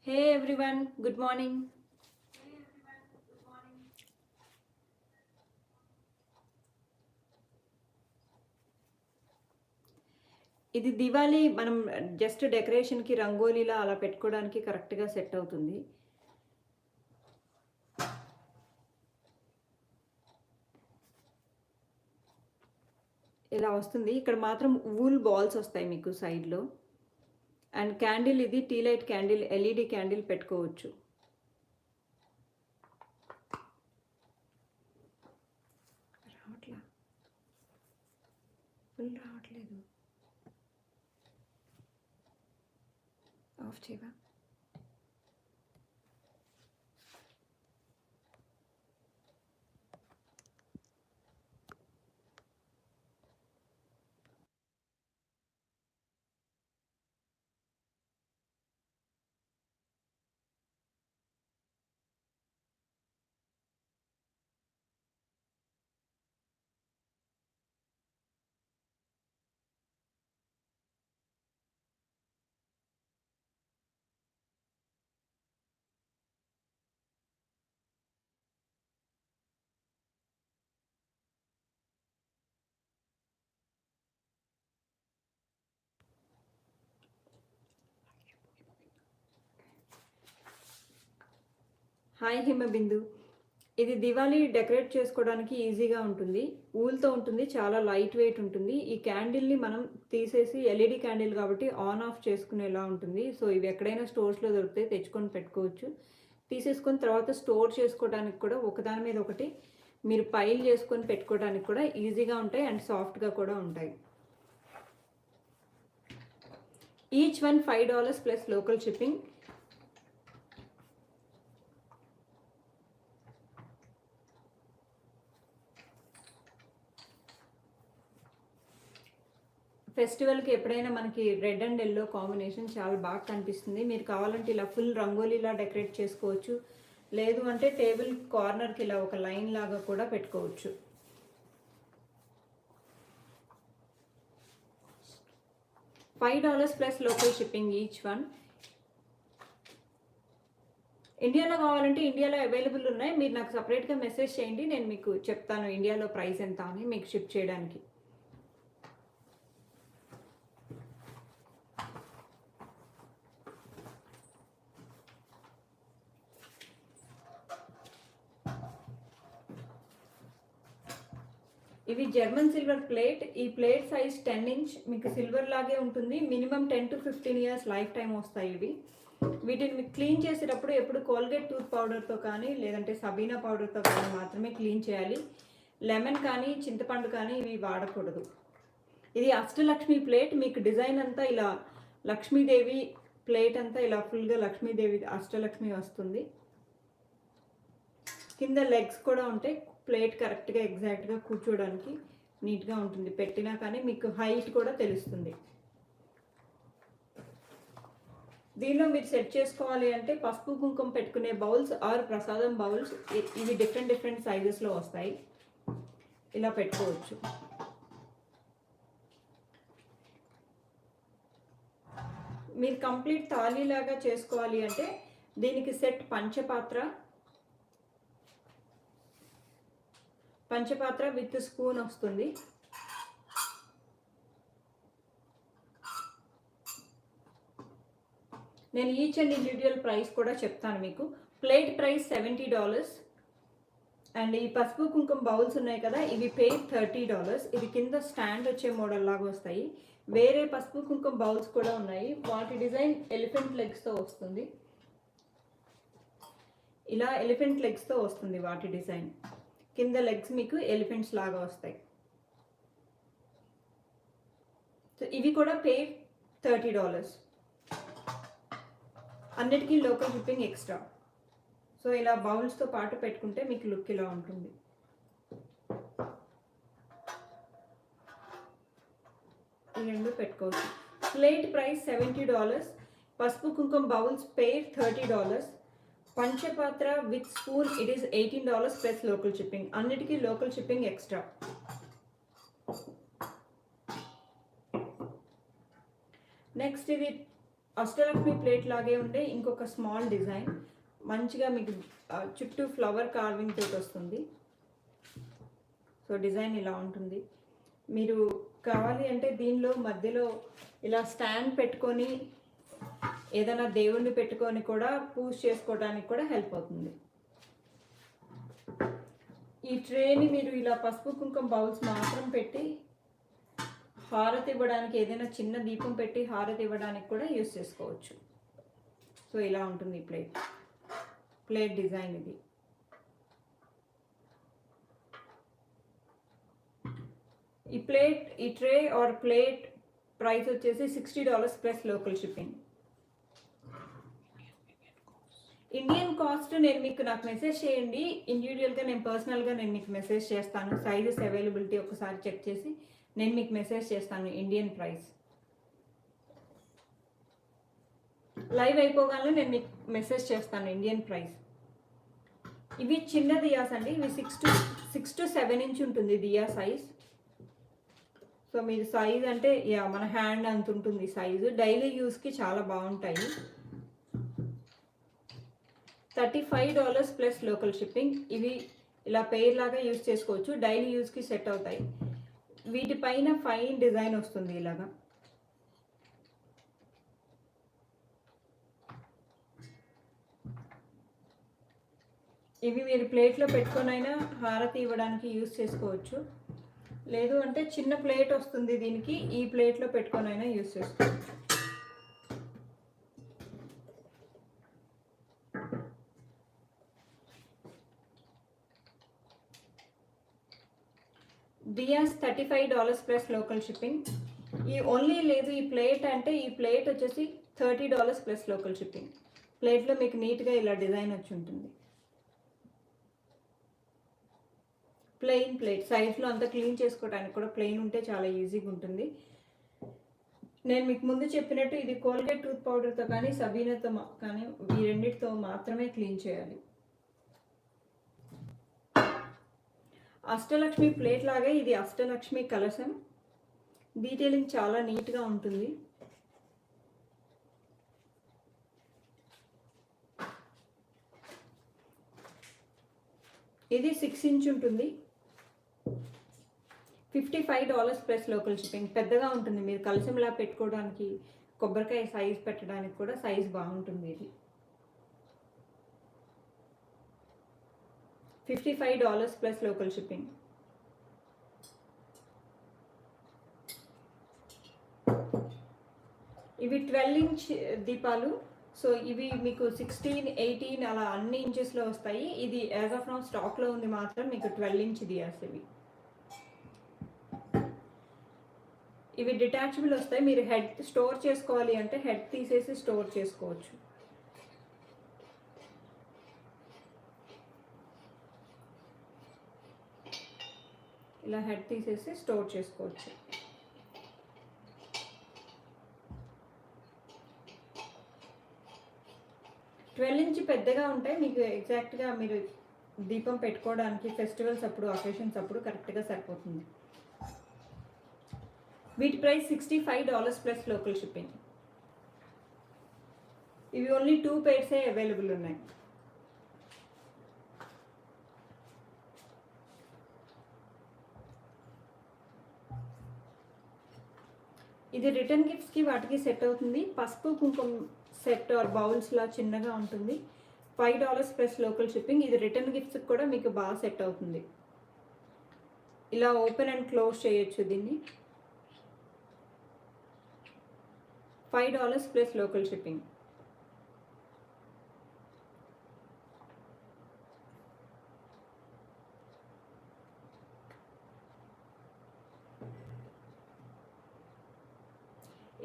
Hey everyone, good morning. ఇది దివాళీ మనం just డెకరేషన్‌కి రంగోలీలా అలా పెట్టుకోవడానికి కరెక్ట్‌గా సెట్ అవుతుంది. ఇలా వస్తుంది. ఇక్కడ మాత్రం వూల్ బాల్స్ వస్తాయి మీకు సైడ్‌లో. అండ్ క్యాండిల్ ఇది tea light candle, LED candle పెట్టుకోవచ్చు. రావట్లా. ఫుల్ రావట్లేదు. ఆఫ్ చేయవా? హాయ్ హిమబిందు. ఇది దివాళీ డెకరేట్ చేసుకోవడానికి ఈజీగా ఉంటుంది. వూల్‌తో ఉంటుంది. చాలా లైట్ వెయిట్ ఉంటుంది. ఈ క్యాండిల్‌ని మనం తీసేసి ఎల్ఈడీ క్యాండిల్ కాబట్టి ఆన్ ఆఫ్ చేసుకునేలా ఉంటుంది. సో ఇవి ఎక్కడైనా స్టోర్స్‌లో దొరికితే తెచ్చుకొని పెట్టుకోవచ్చు. తీసేసుకొని తర్వాత స్టోర్ చేసుకోవడానికి కూడా ఒకదాని మీద ఒకటి మీరు పైల్ చేసుకొని పెట్టుకోవడానికి కూడా ఈజీగా ఉంటాయి అండ్ సాఫ్ట్‌గా కూడా ఉంటాయి. Each one $5 plus local shipping. ఫెస్టివల్‌కి ఎప్పుడైనా మనకి రెడ్ అండ్ యెల్లో కాంబినేషన్ చాలా బాగా కనిపిస్తుంది. మీరు కావాలంటే ఇలా ఫుల్ రంగోలీలా డెకరేట్ చేసుకోవచ్చు. లేదు అంటే టేబుల్ కార్నర్‌కి ఇలా ఒక లైన్ లాగా కూడా పెట్టుకోవచ్చు. $5 plus local shipping each one. ఇండియాలో కావాలంటే ఇండియాలో అవైలబుల్ ఉన్నాయి. మీరు నాకు సపరేట్‌గా మెసేజ్ చేయండి. నేను మీకు చెప్తాను ఇండియాలో ప్రైస్ ఎంత అని మీకు షిప్ చేయడానికి. ఇవి జర్మన్ సిల్వర్ ప్లేట్. ఈ ప్లేట్ సైజ్ 10 ఇంచ్. మీకు సిల్వర్ లాగే ఉంటుంది. Minimum 10 to 15 years life time వస్తాయి ఇవి. వీటిని మీకు క్లీన్ చేసేటప్పుడు ఎప్పుడు కోల్గేట్ టూత్ పౌడర్తో కానీ లేదంటే సబీనా పౌడర్తో కానీ మాత్రమే క్లీన్ చేయాలి. లెమన్ కానీ చింతపండు కానీ ఇవి వాడకూడదు. ఇది అష్టలక్ష్మి ప్లేట్. మీకు డిజైన్ అంతా ఇలా లక్ష్మీదేవి ప్లేట్ అంతా ఇలా ఫుల్గా లక్ష్మీదేవి అష్టలక్ష్మి వస్తుంది. కింద లెగ్స్ కూడా ఉంటాయి. ప్లేట్ కరెక్ట్గా ఎగ్జాక్ట్గా కూర్చోడానికి నీట్గా ఉంటుంది. పెట్టినా కానీ మీకు హైట్ కూడా తెలుస్తుంది. దీనిలో మీరు సెట్ చేసుకోవాలి అంటే పసుపు కుంకుమ పెట్టుకునే బౌల్స్ ఆర్ ప్రసాదం బౌల్స్ ఇవి డిఫరెంట్ సైజెస్లో వస్తాయి. ఇలా పెట్టుకోవచ్చు. మీరు కంప్లీట్ థాలీలాగా చేసుకోవాలి అంటే దీనికి సెట్ పంచపాత్ర విత్ స్పూన్ వస్తుంది. నేను ఈచ్ అండ్ ఇండివిజువల్ ప్రైస్ కూడా చెప్తాను మీకు. Plate price $70. అండ్ ఈ పసుపు కుంకుమ బౌల్స్ ఉన్నాయి కదా, ఇవి పేర్ $30. ఇది కింద స్టాండ్ వచ్చే మోడల్ లాగా వస్తాయి. వేరే పసుపు కుంకుమ బౌల్స్ కూడా ఉన్నాయి. వాటి డిజైన్ ఎలిఫెంట్ లెగ్స్తో వస్తుంది. ఇలా ఎలిఫెంట్ లెగ్స్తో వస్తుంది వాటి డిజైన్. కింద లెగ్స్ మీకు ఎలిఫెంట్స్ లాగా వస్తాయి. సో ఇవి కూడా పేర్ $30. అన్నిటికీ లోకల్ షిప్పింగ్ ఎక్స్ట్రా. సో ఇలా బౌల్స్తో పాటు పెట్టుకుంటే మీకు లుక్ ఇలా ఉంటుంది. ఈ రెండు పెట్టుకోవచ్చు. Plate price $70. పసుపు కుంకుమ బౌల్స్ పేర్ $30. పంచపాత్ర with spoon it is $18 plus local shipping. అన్నిటికీ లోకల్ షిప్పింగ్ ఎక్స్ట్రా. నెక్స్ట్ ఇది అష్టలక్ష్మి ప్లేట్ లాగే ఉండే ఇంకొక స్మాల్ డిజైన్, మంచిగా మీకు చుట్టూ ఫ్లవర్ కార్వింగ్ తోటి వస్తుంది. సో డిజైన్ ఇలా ఉంటుంది. మీరు కావాలి అంటే దీనిలో మధ్యలో ఇలా స్టాండ్ పెట్టుకొని ఏదైనా దేవుణ్ణి పెట్టుకొని కూడా పూజ చేసుకోవడానికి కూడా హెల్ప్ అవుతుంది. ఈ ట్రేని మీరు ఇలా పసుపు కుంకుమ బౌల్స్ మాత్రం పెట్టి హారతి ఇవ్వడానికి, ఏదైనా చిన్న దీపం పెట్టి హారతి ఇవ్వడానికి కూడా యూస్ చేసుకోవచ్చు. సో ఇలా ఉంటుంది ఈ ప్లేట్ డిజైన్. ఇది ఈ ట్రే ఆర్ ప్లేట్ ప్రైస్ వచ్చేసి $60 plus local shipping. Indian cost నేను మీకు నాకు మెసేజ్ చేయండి, ఇండివిజువల్గా నేను పర్సనల్గా నేను మీకు మెసేజ్ చేస్తాను. సైజెస్ అవైలబిలిటీ ఒకసారి చెక్ చేసి నేను మీకు మెసేజ్ చేస్తాను ఇండియన్ ప్రైస్. లైవ్ అయిపోగానే నేను మీకు మెసేజ్ చేస్తాను ఇండియన్ ప్రైస్. ఇవి చిన్న దియాస్ అండి, ఇవి 6 to 7 ఇంచ్ ఉంటుంది దియా సైజ్. సో మీరు సైజ్ అంటే మన హ్యాండ్ అంత ఉంటుంది సైజు. డైలీ యూస్కి చాలా బాగుంటాయి. $35 ప్లస్ లోకల్ షిప్పింగ్. ఇవి ఇలా పెయిర్ లాగా యూజ్ చేసుకోవచ్చు, డైలీ యూస్కి సెట్ అవుతాయి. వీటిపైన ఫైన్ డిజైన్ వస్తుంది ఇలాగా. ఇవి మీరు ప్లేట్లో పెట్టుకొనైనా హారతి ఇవ్వడానికి యూజ్ చేసుకోవచ్చు, లేదు అంటే చిన్న ప్లేట్ వస్తుంది దీనికి, ఈ ప్లేట్లో పెట్టుకొనైనా యూజ్ చేసుకోవచ్చు. Diyas $35 plus local shipping. ఈ ఓన్లీ లేదు ఈ ప్లేట్ అంటే, ఈ ప్లేట్ వచ్చేసి $30 ప్లస్ లోకల్ షిప్పింగ్. ప్లేట్లో మీకు నీట్గా ఇలా డిజైన్ వచ్చి ఉంటుంది. ప్లెయిన్ ప్లేట్, సైడ్స్లో అంతా క్లీన్ చేసుకోవడానికి కూడా ప్లెయిన్ ఉంటే చాలా ఈజీగా ఉంటుంది. నేను మీకు ముందు చెప్పినట్టు ఇది కోల్గేట్ టూత్ పౌడర్తో కానీ సబీనాతో కానీ ఈ రెండింటితో మాత్రమే క్లీన్ చేయాలి. అష్టలక్ష్మి ప్లేట్ లాగే ఇది అష్టలక్ష్మి కలశం. డీటెయిలింగ్ చాలా నీట్గా ఉంటుంది. ఇది 6 ఇంచ్ ఉంటుంది. $55 ప్లస్ లోకల్ షిప్పింగ్. పెద్దగా ఉంటుంది, మీరు కలశంలా పెట్టుకోవడానికి, కొబ్బరికాయ సైజ్ పెట్టడానికి కూడా సైజ్ బాగుంటుంది. ఇది $55 ప్లస్ లోకల్ షిప్పింగ్. ఇవి 12 ఇంచ్ దీపాలు. సో ఇవి మీకు 16, 18 అలా అన్ని ఇంచెస్లో వస్తాయి. ఇది యాజ్ ఆఫ్ నౌ స్టాక్లో ఉంది మాత్రం మీకు 12 ఇంచ్ దియాస్. ఇవి డిటాచబుల్ వస్తాయి. మీరు హెడ్ స్టోర్ చేసుకోవాలి అంటే హెడ్ తీసేసి స్టోర్ చేసుకోవచ్చు. ఇలా హెడ్ తీసేసి స్టోర్ చేసుకోవచ్చు. ట్వెల్వ్ ఇంచ్ పెద్దగా ఉంటాయి, మీకు ఎగ్జాక్ట్గా మీరు దీపం పెట్టుకోవడానికి ఫెస్టివల్స్ అప్పుడు, అకేషన్స్ అప్పుడు కరెక్ట్గా సరిపోతుంది. వీటి ప్రైస్ $65 ప్లస్ లోకల్ షిప్పింగ్. ఇవి ఓన్లీ 2 pairs అవైలబుల్ ఉన్నాయి. ఇది రిటర్న్ గిఫ్ట్స్కి వాటికి సెట్ అవుతుంది. పసుపు కుంకుమ సెట్ ఆర్ బౌల్స్లా చిన్నగా ఉంటుంది. $5 ప్లస్ లోకల్ షిప్పింగ్. ఇది రిటర్న్ గిఫ్ట్స్కి కూడా మీకు బాగా సెట్ అవుతుంది. ఇలా ఓపెన్ అండ్ క్లోజ్ చేయొచ్చు దీన్ని. $5 ప్లస్ లోకల్ షిప్పింగ్.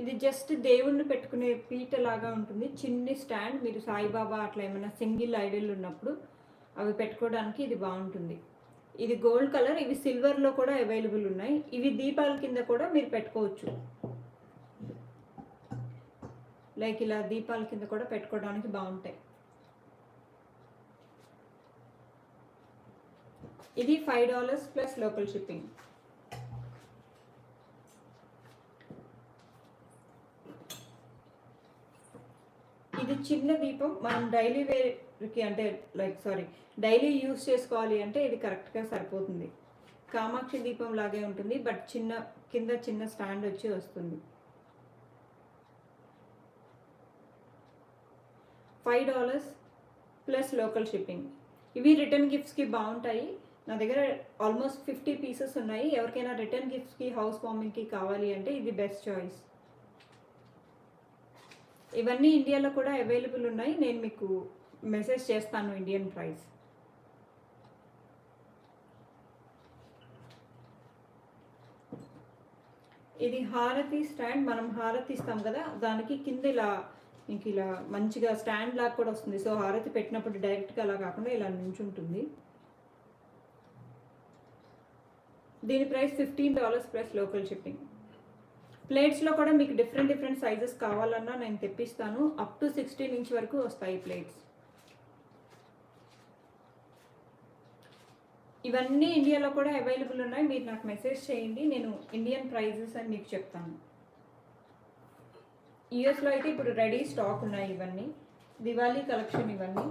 ఇది జస్ట్ దేవుణ్ణి పెట్టుకునే పీట లాగా ఉంటుంది, చిన్ని స్టాండ్. మీరు సాయిబాబా అట్లా ఏమైనా సింగిల్ ఐడల్ ఉన్నప్పుడు అవి పెట్టుకోవడానికి ఇది బాగుంటుంది. ఇది గోల్డ్ కలర్. ఇవి సిల్వర్లో కూడా అవైలబుల్ ఉన్నాయి. ఇవి దీపాల కింద కూడా మీరు పెట్టుకోవచ్చు. లైక్ ఇలా దీపాల కింద కూడా పెట్టుకోవడానికి బాగుంటాయి. ఇది $5 ప్లస్ లోకల్ షిప్పింగ్. ఇది చిన్న దీపం, మనం డైలీ వేర్కి అంటే డైలీ యూస్ చేసుకోవాలి అంటే ఇది కరెక్ట్గా సరిపోతుంది. కామాక్షి దీపం లాగే ఉంటుంది, బట్ కింద చిన్న స్టాండ్ వచ్చి వస్తుంది. $5 ప్లస్ లోకల్ షిప్పింగ్. ఇవి రిటర్న్ గిఫ్ట్స్కి బాగుంటాయి. నా దగ్గర ఆల్మోస్ట్ 50 పీసెస్ ఉన్నాయి. ఎవరికైనా రిటర్న్ గిఫ్ట్స్కి, హౌస్ వార్మింగ్కి కావాలి అంటే ఇది బెస్ట్ చాయిస్. ఇవన్నీ ఇండియాలో కూడా అవైలబుల్ ఉన్నాయి. నేను మీకు మెసేజ్ చేస్తాను ఇండియన్ ప్రైస్. ఇది హారతి స్టాండ్. మనం హారతి ఇస్తాం కదా, దానికి కింద ఇంక ఇలా మంచిగా స్టాండ్ లాగా కూడా వస్తుంది. సో హారతి పెట్టినప్పుడు డైరెక్ట్గా అలా కాకుండా ఇలా నుంచుంటుంది. దీని ప్రైస్ $15 ప్లస్ లోకల్ షిప్పింగ్. ప్లేట్స్లో కూడా మీకు డిఫరెంట్ సైజెస్ కావాలన్నా నేను తెప్పిస్తాను. అప్ టు 16 ఇంచ్ వరకు వస్తాయి ప్లేట్స్. ఇవన్నీ ఇండియాలో కూడా అవైలబుల్ ఉన్నాయి. మీరు నాకు మెసేజ్ చేయండి, నేను ఇండియన్ ప్రైజెస్ అని మీకు చెప్తాను. యూఎస్లో అయితే ఇప్పుడు రెడీ స్టాక్ ఉన్నాయి. ఇవన్నీ దివాళీ కలెక్షన్. ఇవన్నీ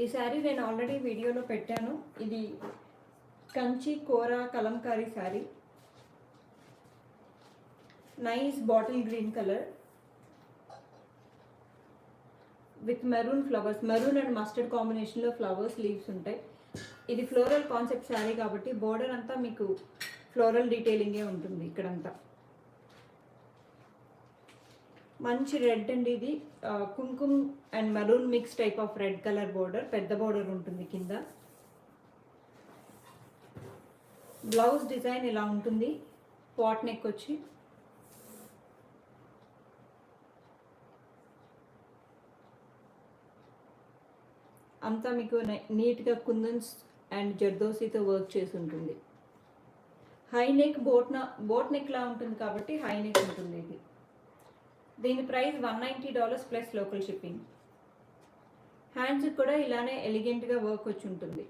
ఈ శారీ నేను ఆల్రెడీ వీడియోలో పెట్టాను. ఇది Kanchi kora Kalamkari sari. Nice bottle green colour with maroon flowers. Maroon and mustard కాంబినేషన్లో ఫ్లవర్స్ లీవ్స్ ఉంటాయి. ఇది ఫ్లోరల్ కాన్సెప్ట్ శారీ కాబట్టి బోర్డర్ అంతా మీకు ఫ్లోరల్ డీటెయిలింగే ఉంటుంది. ఇక్కడంతా మంచి రెడ్ అండి. ఇది Kumkum and maroon mix type of red colour border. పెద్ద బోర్డర్ ఉంటుంది కింద. బ్లౌజ్ డిజైన్ ఇలా ఉంటుంది. పాట్ నెక్ వచ్చి అంతా మీకు నీట్గా కుందన్స్ అండ్ జర్దోసీతో వర్క్ చేసి ఉంటుంది. హై నెక్ బోట్ నెక్ లా ఉంటుంది కాబట్టి హై నెక్ ఉంటుంది ఇది. దీని price $190 plus local shipping. Hands కూడా ఇలానే ఎలిగెంట్గా వర్క్ వచ్చి ఉంటుంది.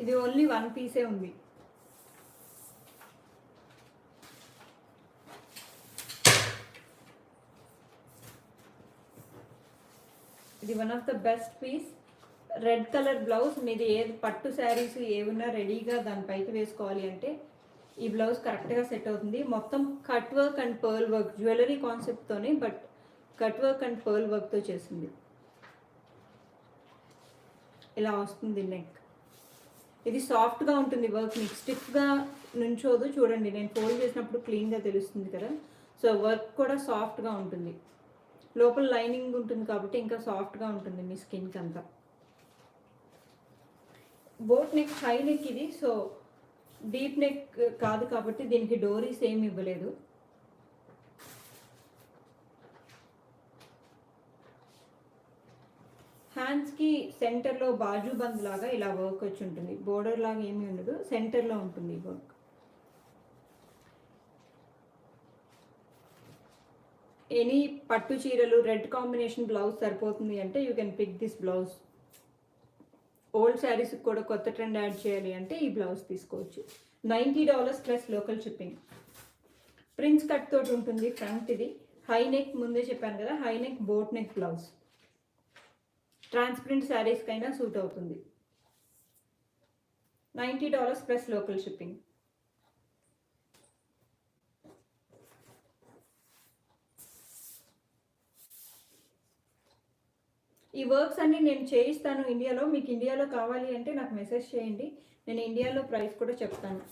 ఇది ఓన్లీ 1 పీసే ఉంది. ఇది one of the best piece. Red colour blouse. మీది ఏది పట్టు శారీస్ ఏమన్నా రెడీగా దానిపైకి వేసుకోవాలి అంటే ఈ బ్లౌజ్ కరెక్ట్గా సెట్ అవుతుంది. మొత్తం cut work and pearl work, jewellery కాన్సెప్ట్తోనే but cut work and pearl వర్క్తో చేసింది. ఇలా వస్తుంది నెక్. ఇది సాఫ్ట్గా ఉంటుంది వర్క్, మీకు స్టిఫ్గా నుంచోదు. చూడండి, నేను ఫోల్డ్ చేసినప్పుడు క్లీన్గా తెలుస్తుంది కదా. సో వర్క్ కూడా సాఫ్ట్గా ఉంటుంది. లోపల లైనింగ్ ఉంటుంది కాబట్టి ఇంకా సాఫ్ట్గా ఉంటుంది మీ స్కిన్కి అంతా. బోట్ నెక్, హై నెక్ ఇది. సో డీప్ నెక్ కాదు కాబట్టి దీనికి డోరీస్ ఏమి ఇవ్వలేదు. హ్యాండ్స్కి సెంటర్లో బాజు బంద్ లాగా ఇలా వర్క్ వచ్చి ఉంటుంది. బోర్డర్ లాగా ఏమీ ఉండదు, సెంటర్లో ఉంటుంది వర్క్. ఎనీ పట్టు చీరలు రెడ్ కాంబినేషన్ బ్లౌజ్ సరిపోతుంది అంటే you can pick this blouse. Old శారీస్కి కూడా కొత్త ట్రెండ్ యాడ్ చేయాలి అంటే ఈ బ్లౌజ్ తీసుకోవచ్చు. $90 plus local shipping. Prince cut తోటి ఉంటుంది ఫ్రంట్. ఇది హై నెక్, ముందే చెప్పాను కదా, high neck boat neck blouse. Transparent శారీస్కైనా సూట్ అవుతుంది. $90 ప్లస్ లోకల్ షిప్పింగ్. ఈ వర్క్స్ అన్నీ నేను చేయిస్తాను ఇండియాలో. మీకు ఇండియాలో కావాలి అంటే నాకు మెసేజ్ చేయండి, నేను ఇండియాలో ప్రైస్ కూడా చెప్తాను.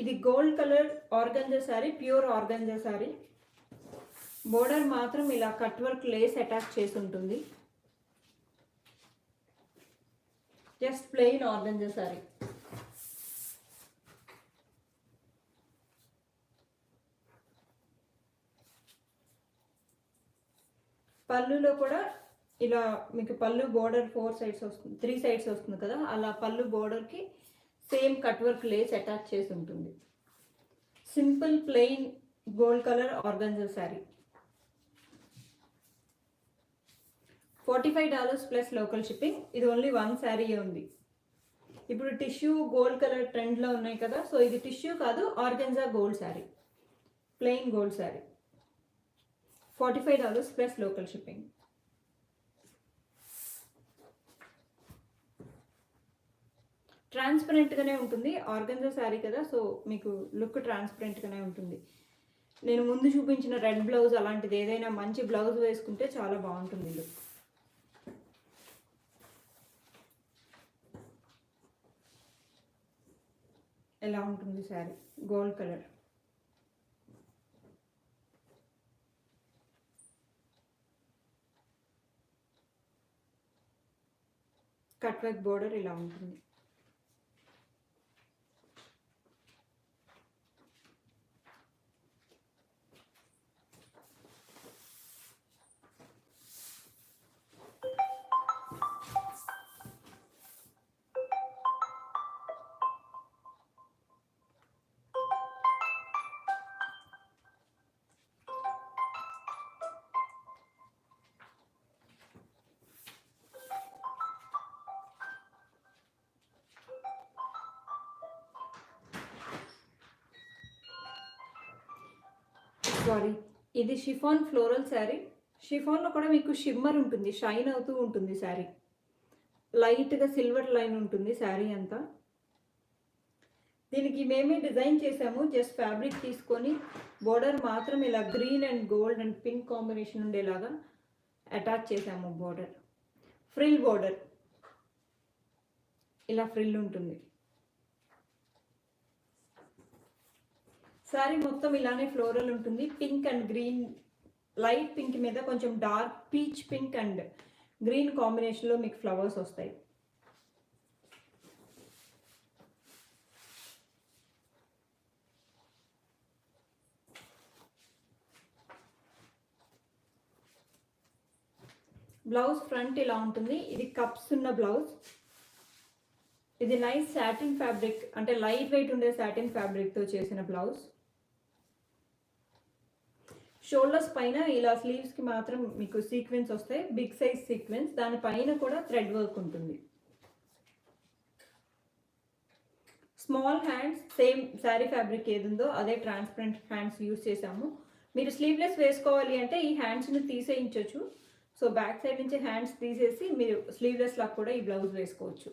ఇది gold colour organza sari, pure organza sari. Border మాత్రం ఇలా కట్ వర్క్ లేస్ అటాచ్ చేసి ఉంటుంది. Just plain organza sari. పళ్ళులో కూడా ఇలా మీకు పళ్ళు బోర్డర్ 4 సైడ్స్ వస్తుంది, 3 సైడ్స్ వస్తుంది కదా, అలా పళ్ళు బోర్డర్కి same cut work lace attach చేసి ఉంటుంది. Simple plain gold colour organza sari. $45 plus local shipping. ఇది ఓన్లీ 1 శారీయే ఉంది. ఇప్పుడు టిష్యూ గోల్డ్ కలర్ ట్రెండ్లో ఉన్నాయి కదా, సో ఇది టిష్యూ కాదు, organza gold sari, plain gold sari. $45 plus local shipping. ట్రాన్స్పరెంట్గానే ఉంటుంది, ఆర్గంజా శారీ కదా, సో మీకు లుక్ ట్రాన్స్పరెంట్గానే ఉంటుంది. నేను ముందు చూపించిన రెడ్ బ్లౌజ్ అలాంటిది ఏదైనా మంచి బ్లౌజ్ వేసుకుంటే చాలా బాగుంటుంది లుక్. ఎలా ఉంటుంది sari? Gold colour. Cut work border ఇలా ఉంటుంది. సారీ, ఇది షిఫాన్ ఫ్లోరల్ శారీ. షిఫాన్లో కూడా మీకు షిమ్మర్ ఉంటుంది, షైన్ అవుతూ ఉంటుంది శారీ. లైట్గా సిల్వర్ లైన్ ఉంటుంది శారీ అంతా. దీనికి మేమే డిజైన్ చేసాము, జస్ట్ ఫ్యాబ్రిక్ తీసుకొని బోర్డర్ మాత్రం ఇలా green and gold and pink combination ఉండేలాగా అటాచ్ చేసాము. బోర్డర్ ఫ్రిల్ బోర్డర్, ఇలా ఫ్రిల్ ఉంటుంది. శారీ మొత్తం ఇలానే ఫ్లోరల్ ఉంటుంది. Pink and green, light pink మీద కొంచెం dark peach pink and green కాంబినేషన్లో మీకు ఫ్లవర్స్ వస్తాయి. బ్లౌజ్ ఫ్రంట్ ఇలా ఉంటుంది. ఇది కప్స్ ఉన్న బ్లౌజ్. ఇది నైస్ సాటిన్ ఫ్యాబ్రిక్, అంటే లైట్ వెయిట్ ఉండే సాటిన్ ఫ్యాబ్రిక్తో చేసిన బ్లౌజ్. షోల్డర్స్ పైన ఇలా స్లీవ్స్కి మాత్రం మీకు సీక్వెన్స్ వస్తాయి, బిగ్ సైజ్ సీక్వెన్స్. దానిపైన కూడా థ్రెడ్ వర్క్ ఉంటుంది. Small hands, same sari fabric ఏది ఉందో అదే ట్రాన్స్పరెంట్ హ్యాండ్స్ యూస్ చేసాము. మీరు స్లీవ్లెస్ వేసుకోవాలి అంటే ఈ హ్యాండ్స్ని తీసేయించవచ్చు. సో బ్యాక్ సైడ్ నుంచి హ్యాండ్స్ తీసేసి మీరు స్లీవ్లెస్ లాగా కూడా ఈ బ్లౌజ్ వేసుకోవచ్చు.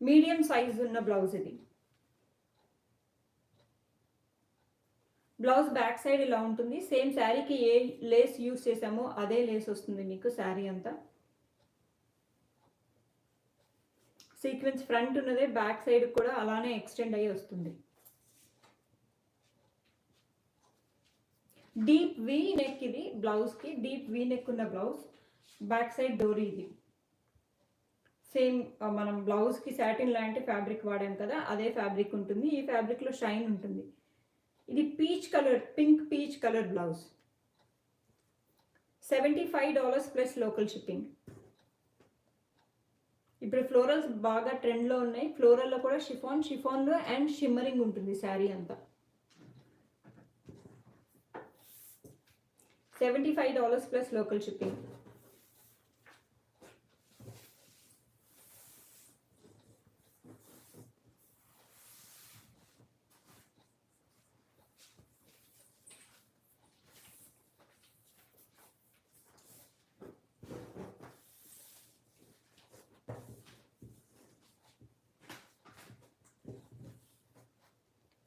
మీడియం సైజ్ ఉన్న బ్లౌజ్ ఇది. బ్లౌజ్ బ్యాక్ సైడ్ ఇలా ఉంటుంది. సేమ్ శారీకి ఏ లేస్ యూస్ చేసామో అదే లేస్ వస్తుంది మీకు శారీ అంతా. సీక్వెన్స్ ఫ్రంట్ ఉన్నదే బ్యాక్ సైడ్ కూడా అలానే ఎక్స్టెండ్ అయ్యి వస్తుంది. డీప్ వీ నెక్ ఇది బ్లౌజ్కి, డీప్ వీ నెక్ ఉన్న బ్లౌజ్. బ్యాక్ సైడ్ డోరీ ఇది. సేమ్ మనం బ్లౌజ్కి సాటిన్ లాంటి ఫ్యాబ్రిక్ వాడాం కదా, అదే ఫ్యాబ్రిక్ ఉంటుంది. ఈ ఫ్యాబ్రిక్లో షైన్ ఉంటుంది. ఇది peach colour, pink peach colour blouse. $75 plus local shipping. ఇప్పుడు ఫ్లోరల్స్ బాగా ట్రెండ్లో ఉన్నాయి. ఫ్లోరల్లో కూడా షిఫాన్లో అండ్ షిమ్మరింగ్ ఉంటుంది శారీ అంతా. $75 ప్లస్ లోకల్ షిప్పింగ్.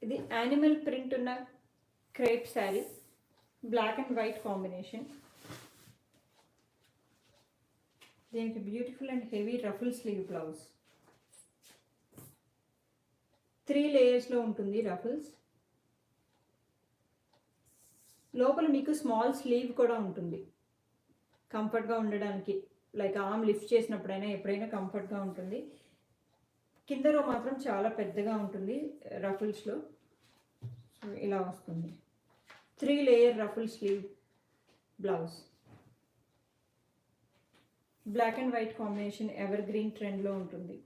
ఇది యానిమల్ ప్రింట్ ఉన్న crepe sari, black and white combination. దీనికి beautiful and heavy ruffle sleeve blouse. 3 లేయర్స్లో ఉంటుంది రఫుల్స్. లోపల మీకు స్మాల్ స్లీవ్ కూడా ఉంటుంది, కంఫర్ట్గా ఉండడానికి, లైక్ ఆర్మ్ లిఫ్ట్ చేసినప్పుడైనా ఎప్పుడైనా కంఫర్ట్గా ఉంటుంది. కింద రో మాత్రం చాలా పెద్దగా ఉంటుంది రఫుల్స్లో. సో ఇలా వస్తుంది 3 layer ruffle sleeve blouse. Black and white combination evergreen ట్రెండ్లో ఉంటుంది.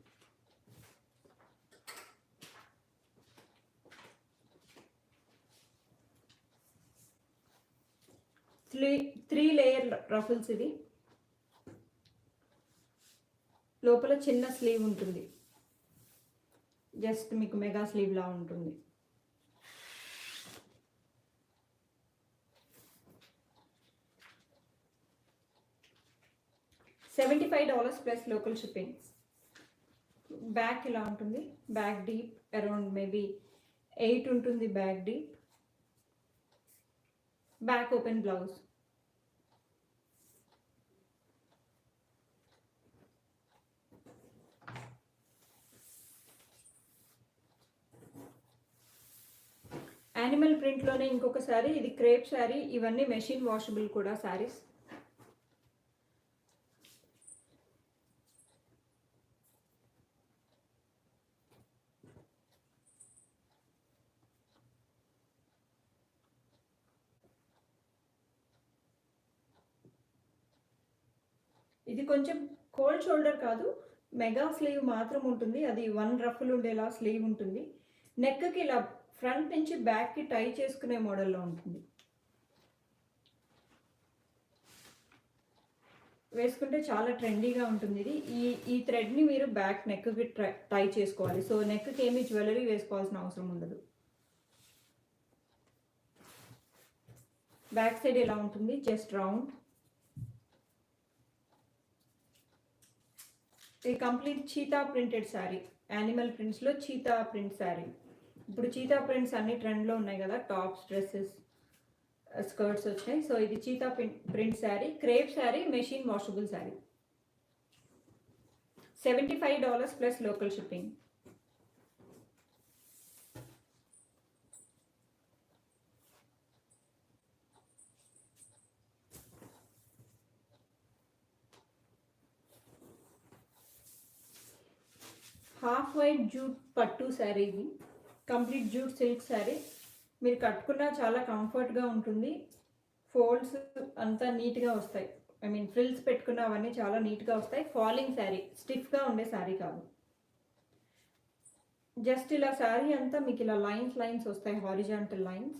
Three layer ruffles. ఇది లోపల చిన్న స్లీవ్ ఉంటుంది, జస్ట్ మీకు మెగా స్లీవ్ లా ఉంటుంది. $75 ప్లస్ లోకల్ షిప్పింగ్. బ్యాక్ ఇలా ఉంటుంది, బ్యాక్ డీప్ అరౌండ్ మేబీ 8 ఉంటుంది back deep. Back open blouse. Animal ప్రింట్లోనే ఇంకొక శారీ, ఇది క్రేప్ శారీ. ఇవన్నీ మెషిన్ వాషబుల్ కూడా శారీస్. ఇది కొంచెం కోల్డ్ షోల్డర్ కాదు, మెగా స్లీవ్ మాత్రం ఉంటుంది. అది 1 రఫుల్ ఉండేలా స్లీవ్ ఉంటుంది. నెక్కి ఇలా ఫ్రంట్ నుంచి బ్యాక్కి టై చేసుకునే మోడల్లో ఉంటుంది. వేసుకుంటే చాలా ట్రెండీగా ఉంటుంది ఇది. ఈ థ్రెడ్ని మీరు బ్యాక్ నెక్కి టై చేసుకోవాలి. సో నెక్కి ఏమీ జ్యువెలరీ వేసుకోవాల్సిన అవసరం ఉండదు. బ్యాక్ సైడ్ ఎలా ఉంటుంది, జస్ట్ రౌండ్. ఇది complete cheetah printed sari. Animal ప్రింట్స్లో చీతా ప్రింట్ శారీ. ఇప్పుడు చీతా ప్రింట్స్ అన్ని ట్రెండ్లో ఉన్నాయి కదా, టాప్స్, డ్రెస్సెస్, స్కర్ట్స్ వచ్చాయి. సో ఇది cheetah print sari, crepe sari, machine washable sari. $75 plus local shipping. Half white jute పట్టు శారీ. ఇది కంప్లీట్ జూట్ సిల్క్ శారీ. మీరు కట్టుకున్నా చాలా కంఫర్ట్గా ఉంటుంది. ఫోల్డ్స్ అంతా నీట్గా వస్తాయి. ఐ మీన్ ఫ్రిల్స్ పెట్టుకున్న అవన్నీ చాలా నీట్గా వస్తాయి. ఫాలింగ్ శారీ, స్టిఫ్గా ఉండే శారీ కాదు. జస్ట్ ఇలా శారీ అంతా మీకు ఇలా లైన్స్ వస్తాయి, హారిజాంటల్ లైన్స్.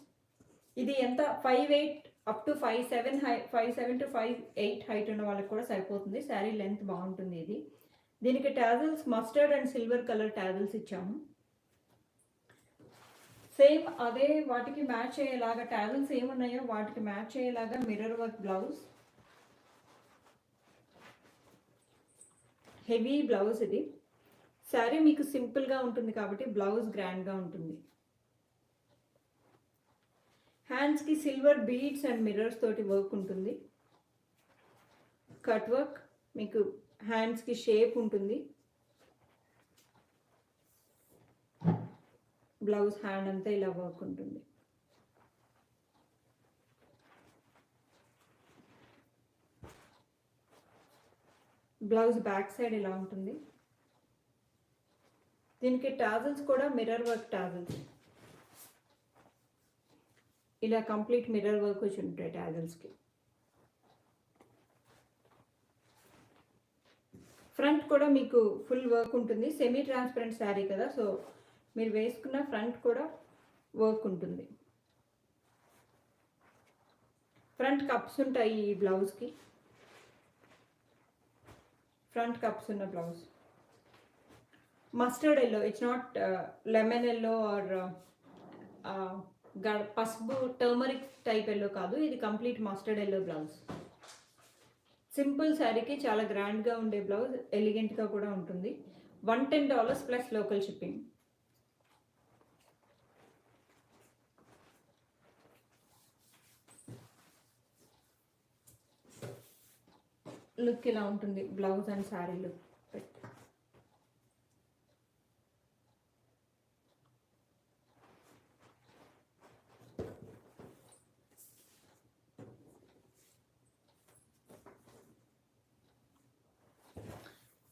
ఇది ఎంత 5'8" అప్ టు 5'7" to 5'8" హైట్ ఉన్న వాళ్ళకి కూడా సరిపోతుంది. శారీ లెంత్ బాగుంటుంది ఇది. దీనికి tassels mustard and silver colour tassels ఇచ్చాము. సేమ్ అదే వాటికి మ్యాచ్ అయ్యేలాగా టాజిల్స్ ఏమున్నాయో వాటికి మ్యాచ్ అయ్యేలాగా mirror work blouse. Heavy blouse ఇది. శారీ మీకు సింపుల్గా ఉంటుంది కాబట్టి బ్లౌజ్ గ్రాండ్గా ఉంటుంది. హ్యాండ్స్కి సిల్వర్ బీడ్స్ అండ్ మిర్రర్స్ తోటి వర్క్ ఉంటుంది. కట్ వర్క్, మీకు హ్యాండ్స్కి షేప్ ఉంటుంది. బ్లౌజ్ హ్యాండ్ అంతా ఇలా వర్క్ ఉంటుంది. బ్లౌజ్ బ్యాక్ సైడ్ ఇలా ఉంటుంది. దీనికి టాజిల్స్ కూడా మిర్రర్ వర్క్ టాజిల్స్. ఇలా కంప్లీట్ మిర్రర్ వర్క్ వచ్చి ఉంటాయి టాజిల్స్కి. ఫ్రంట్ కూడా మీకు ఫుల్ వర్క్ ఉంటుంది. సెమీ ట్రాన్స్పరెంట్ శారీ కదా, సో మీరు వేసుకున్న ఫ్రంట్ కూడా వర్క్ ఉంటుంది. ఫ్రంట్ కప్స్ ఉంటాయి ఈ బ్లౌజ్కి. ఫ్రంట్ కప్స్ ఉన్న blouse. Mustard yellow, it's not lemon yellow or పసుపు టర్మరిక్ టైప్ ఎల్లో కాదు, ఇది complete mustard yellow blouse. Simple శారీకి చాలా గ్రాండ్గా ఉండే బ్లౌజ్, ఎలిగెంట్గా కూడా ఉంటుంది. $110 ప్లస్ లోకల్ షిప్పింగ్. లుక్ ఇలా ఉంటుంది బ్లౌజ్ అండ్ శారీ లుక్.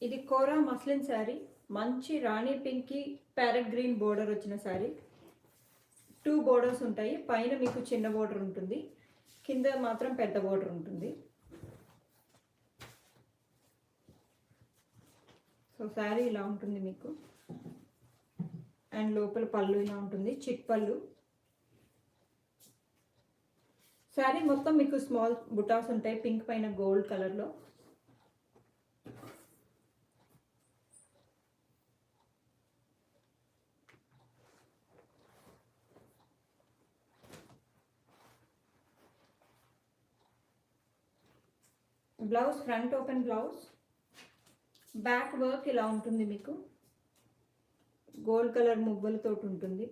ఇది కోరా మస్లిన్ శారీ, మంచి రాణి పింక్కి ప్యారెట్ గ్రీన్ బోర్డర్ వచ్చిన శారీ. 2 బోర్డర్స్ ఉంటాయి, పైన మీకు చిన్న బోర్డర్ ఉంటుంది, కింద మాత్రం పెద్ద బోర్డర్ ఉంటుంది. సో శారీ ఇలా ఉంటుంది మీకు, అండ్ లోపల పళ్ళు ఇలా ఉంటుంది, చిట్ పళ్ళు. శారీ మొత్తం మీకు స్మాల్ బుటాస్ ఉంటాయి, పింక్ పైన గోల్డ్ కలర్లో. Blouse front open blouse, back work ఇలా ఉంటుంది మీకు, గోల్డ్ కలర్ మువ్వలతో ఉంటుంది,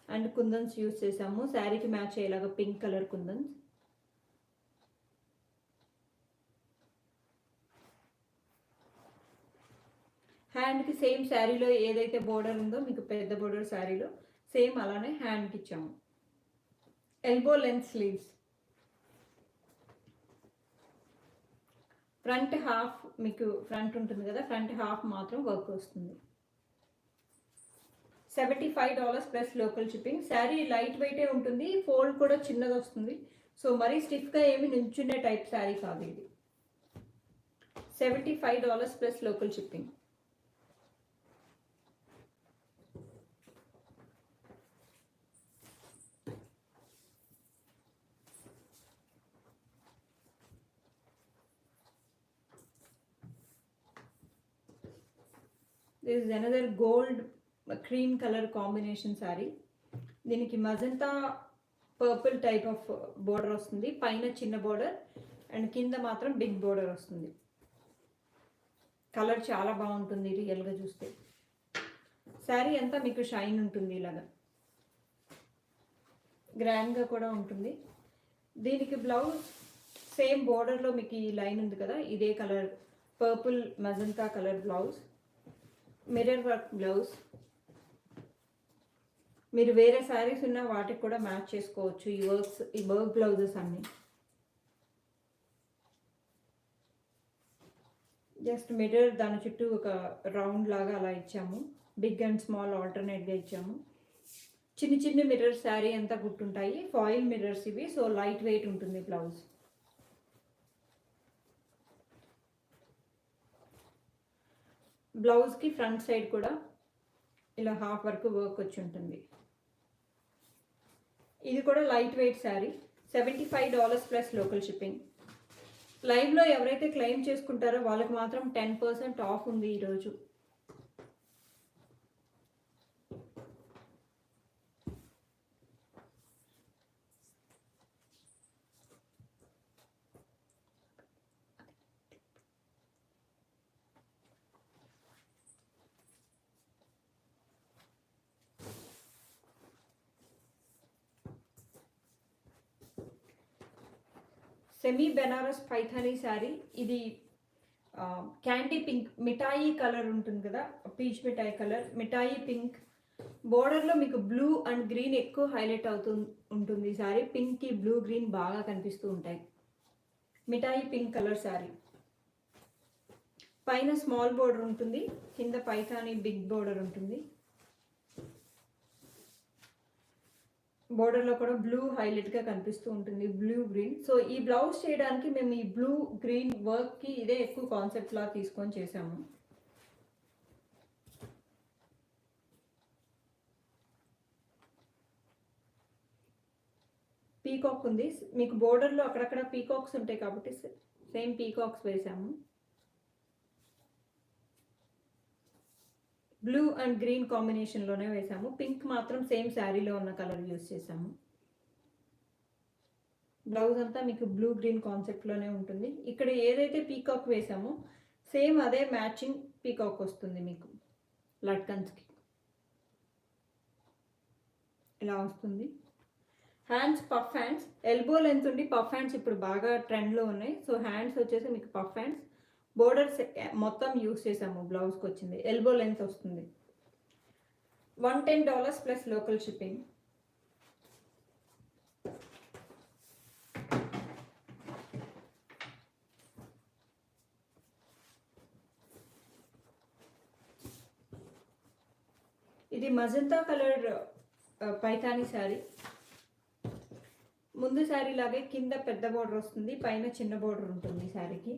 అండ్ కుందన్స్ యూస్ చేసాము శారీకి మ్యాచ్ అయ్యేలాగా, పింక్ కలర్ కుందన్స్. హ్యాండ్కి సేమ్ శారీలో ఏదైతే బోర్డర్ ఉందో మీకు పెద్ద బోర్డర్ శారీలో సేమ్ అలానే హ్యాండ్కి ఇచ్చాము. Elbow length sleeves, front half మీకు ఫ్రంట్ ఉంటుంది కదా, ఫ్రంట్ హాఫ్ మాత్రం వర్క్ వస్తుంది. $75 plus local shipping. Sari light వెయిటే ఉంటుంది, ఫోల్డ్ కూడా చిన్నది వస్తుంది, సో మరీ స్టిఫ్గా ఏమి నుంచునే టైప్ శారీ కాదు ఇది. $75 plus local shipping. This is another gold cream color combination saree. దీనికి magenta purple type of border వస్తుంది, పైన చిన్న బోర్డర్ అండ్ కింద మాత్రం బిగ్ బోర్డర్ వస్తుంది. కలర్ చాలా బాగుంటుంది రియల్గా చూస్తే. శారీ అంతా మీకు షైన్ ఉంటుంది, ఇలాగా గ్రాండ్గా కూడా ఉంటుంది. దీనికి బ్లౌజ్ సేమ్ బోర్డర్లో మీకు ఈ లైన్ ఉంది కదా, ఇదే colour purple magenta colour blouse, mirror work blouse. మీరు వేరే శారీస్ ఉన్న వాటికి కూడా మ్యాచ్ చేసుకోవచ్చు ఈ వర్క్ బ్లౌజెస్ అన్నీ. జస్ట్ మిర్రర్ దాని చుట్టూ ఒక రౌండ్ లాగా అలా ఇచ్చాము, బిగ్ అండ్ స్మాల్ ఆల్టర్నేట్గా ఇచ్చాము. చిన్న చిన్న మిర్రర్ శారీ అంతా గుర్తుంటాయి, ఫాయిల్ మిర్రర్స్ ఇవి, సో లైట్ వెయిట్ ఉంటుంది బ్లౌజ్. బ్లౌజ్కి ఫ్రంట్ సైడ్ కూడా ఇలా హాఫ్ వరకు వర్క్ వచ్చి ఉంటుంది. ఇది కూడా light weight sari, $75 plus local shipping. లైవ్లో ఎవరైతే క్లెయిమ్ చేసుకుంటారో వాళ్ళకి మాత్రం 10% ఆఫ్ ఉంది ఈరోజు. సెమీ బెనారస్ పైథానీ శారీ. ఇది క్యాండీ పింక్ మిఠాయి కలర్ ఉంటుంది కదా, పీచ్ మిఠాయి కలర్, మిఠాయి పింక్ బోర్డర్లో మీకు బ్లూ అండ్ గ్రీన్ ఎక్కువ హైలైట్ ఉంటుంది. శారీ పింక్కి బ్లూ గ్రీన్ బాగా కనిపిస్తూ ఉంటాయి. మిఠాయి పింక్ కలర్ శారీ, పైన స్మాల్ బోర్డర్ ఉంటుంది, కింద పైథానీ బిగ్ బోర్డర్ ఉంటుంది. బోర్డర్లో కూడా బ్లూ హైలైట్గా కనిపిస్తూ ఉంటుంది, బ్లూ గ్రీన్. సో ఈ బ్లౌజ్ చేయడానికి మేము ఈ బ్లూ గ్రీన్ వర్క్కి ఇదే ఎక్కువ కాన్సెప్ట్ లా తీసుకొని చేసాము. పీకాక్ ఉంది మీకు, బోర్డర్లో అక్కడక్కడ పీకాక్స్ ఉంటాయి కాబట్టి సేమ్ పీకాక్స్ వేసాము. బ్లూ అండ్ గ్రీన్ కాంబినేషన్లోనే వేసాము, పింక్ మాత్రం సేమ్ శారీలో ఉన్న కలర్ యూస్ చేసాము. బ్లౌజ్ అంతా మీకు బ్లూ గ్రీన్ కాన్సెప్ట్లోనే ఉంటుంది. ఇక్కడ ఏదైతే పీకాక్ వేసామో సేమ్ అదే మ్యాచింగ్ పీకాక్ వస్తుంది మీకు లట్కన్స్కి, ఇలా వస్తుంది. Hands puff hands, elbow length ఉండి పఫ్ హ్యాండ్స్ ఇప్పుడు బాగా ట్రెండ్లో ఉన్నాయి. సో హ్యాండ్స్ వచ్చేసి మీకు పఫ్ హ్యాండ్స్, బోర్డర్స్ మొత్తం యూస్ చేసాము. బ్లౌజ్కి వచ్చింది ఎల్బో లెంత్ వస్తుంది. $110 ప్లస్ లోకల్ షిప్పింగ్. ఇది మజంతా కలర్ పైతాని శారీ. ముందు శారీ లాగే కింద పెద్ద బోర్డర్ వస్తుంది, పైన చిన్న బోర్డర్ ఉంటుంది శారీకి.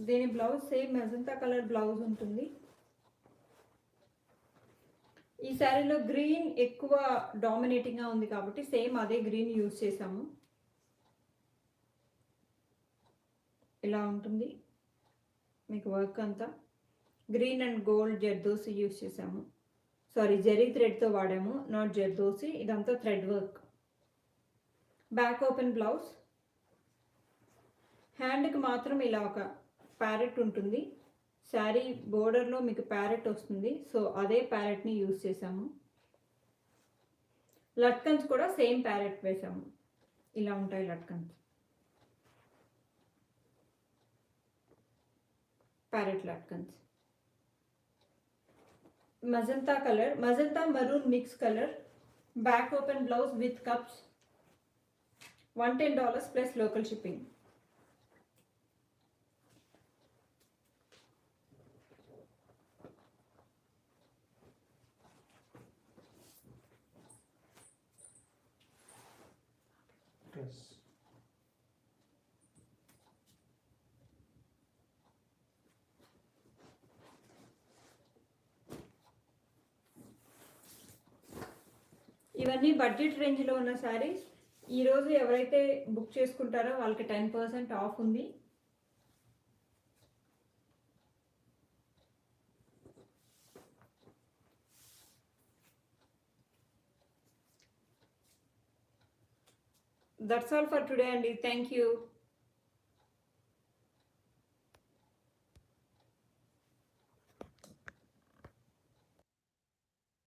దీని blouse same magenta colour blouse ఉంటుంది. ఈ శారీలో గ్రీన్ ఎక్కువ డామినేటింగ్గా ఉంది కాబట్టి సేమ్ అదే గ్రీన్ యూజ్ చేసాము. ఇలా ఉంటుంది మీకు వర్క్ అంతా. Green and gold zardozi use చేసాము. సారీ, జెరీ థ్రెడ్తో వాడాము, నాట్ జర్దోసి. ఇదంతా thread work. Back open blouse. హ్యాండ్కి మాత్రం ఇలా ఒక ప్యారెట్ ఉంటుంది. శారీ బోర్డర్లో మీకు ప్యారెట్ వస్తుంది, సో అదే ప్యారెట్ని యూస్ చేసాము. లట్కన్స్ కూడా సేమ్ ప్యారెట్ వేసాము. ఇలా ఉంటాయి latkans, parrot latkans. Magenta colour, magenta maroon mix colour. Back open blouse with cups. $110 plus local shipping. ఇవన్నీ బడ్జెట్ రేంజ్లో ఉన్న శారీస్. ఈరోజు ఎవరైతే బుక్ చేసుకుంటారో వాళ్ళకి 10% ఆఫ్ ఉంది. దట్స్ ఆల్ ఫర్ టుడే అండి. Thank you.